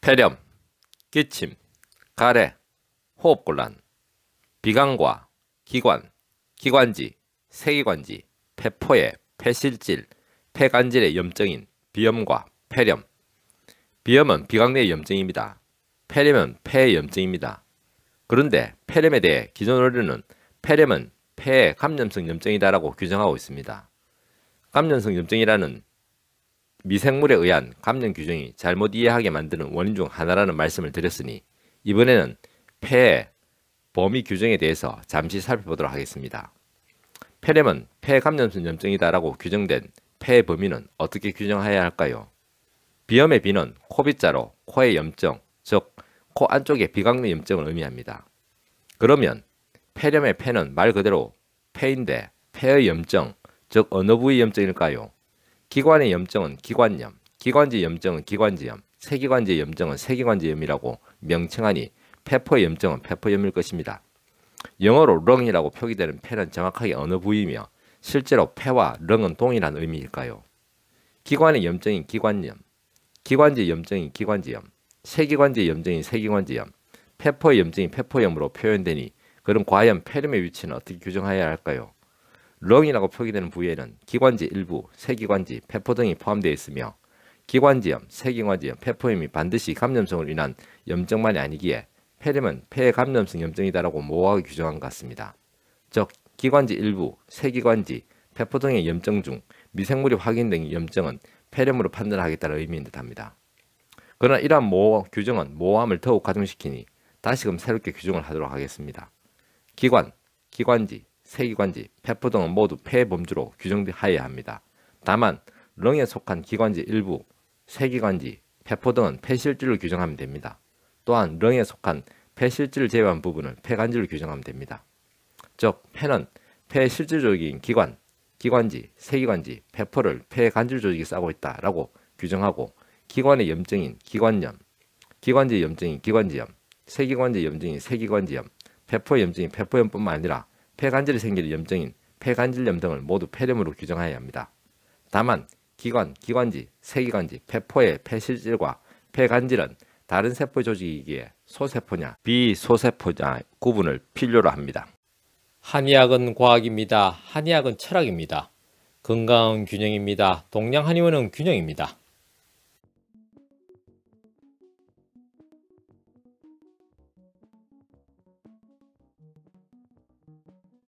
폐렴, 기침, 가래, 호흡곤란, 비강과, 기관, 기관지, 세기관지, 폐포에, 폐실질, 폐관질의 염증인 비염과 폐렴. 비염은 비강내의 염증입니다. 폐렴은 폐의 염증입니다. 그런데 폐렴에 대해 기존 의료는 폐렴은 폐의 감염성 염증이다라고 규정하고 있습니다. 감염성 염증이라는 미생물에 의한 감염 규정이 잘못 이해하게 만드는 원인 중 하나라는 말씀을 드렸으니 이번에는 폐의 범위 규정에 대해서 잠시 살펴보도록 하겠습니다. 폐렴은 폐 감염성 염증이다라고 규정된 폐의 범위는 어떻게 규정해야 할까요? 비염의 비는 코빗자로 코의 염증, 즉 코 안쪽의 비강내 염증을 의미합니다. 그러면 폐렴의 폐는 말 그대로 폐인데 폐의 염증, 즉 어느 부위 염증일까요? 기관의 염증은 기관염, 기관지 염증은 기관지염, 세기관지의 염증은 세기관지염이라고 명칭하니 폐포의 염증은 폐포염일 것입니다. 영어로 렁이라고 표기되는 폐는 정확하게 어느 부위이며 실제로 폐와 렁은 동일한 의미일까요? 기관의 염증인 기관염, 기관지의 염증인 기관지염, 세기관지의 염증인 세기관지염, 폐포의 염증인 폐포염으로 표현되니 그런 과연 폐렴의 위치는 어떻게 규정해야 할까요? 렁이라고 표기되는 부위에는 기관지 일부, 세기관지, 폐포 등이 포함되어 있으며 기관지염, 세기관지염, 폐포염이 반드시 감염성으로 인한 염증만이 아니기에 폐렴은 폐의 감염성 염증이다라고 모호하게 규정한 것 같습니다. 즉 기관지 일부, 세기관지, 폐포 등의 염증 중 미생물이 확인된 염증은 폐렴으로 판단하겠다는 의미인 듯합니다. 그러나 이러한 규정은 모호함을 더욱 가중시키니 다시금 새롭게 규정을 하도록 하겠습니다. 기관, 기관지, 세기관지, 폐포 등은 모두 폐의 범주로 규정하여야 합니다. 다만 렁에 속한 기관지 일부, 세기관지, 폐포 등은 폐실질로 규정하면 됩니다. 또한 렁에 속한 폐실질을 제외한 부분을 폐관질로 규정하면 됩니다. 즉 폐는 폐의 실질 조직인 기관, 기관지, 세기관지, 폐포를 폐의 관질 조직이 싸고 있다라고 규정하고 기관의 염증인 기관염, 기관지의 염증인 기관지염, 세기관지의 염증인 세기관지염, 폐포의 염증인 폐포염뿐만 아니라 폐관질이 생기는 염증인 폐관질염 등을 모두 폐렴으로 규정해야 합니다. 다만 기관, 기관지, 세기관지, 폐포의 폐실질과 폐관질은 다른 세포 조직이기에 소세포냐 비소세포냐 구분을 필요로 합니다. 한의학은 과학입니다. 한의학은 철학입니다. 건강은 균형입니다. 동양 한의원은 균형입니다.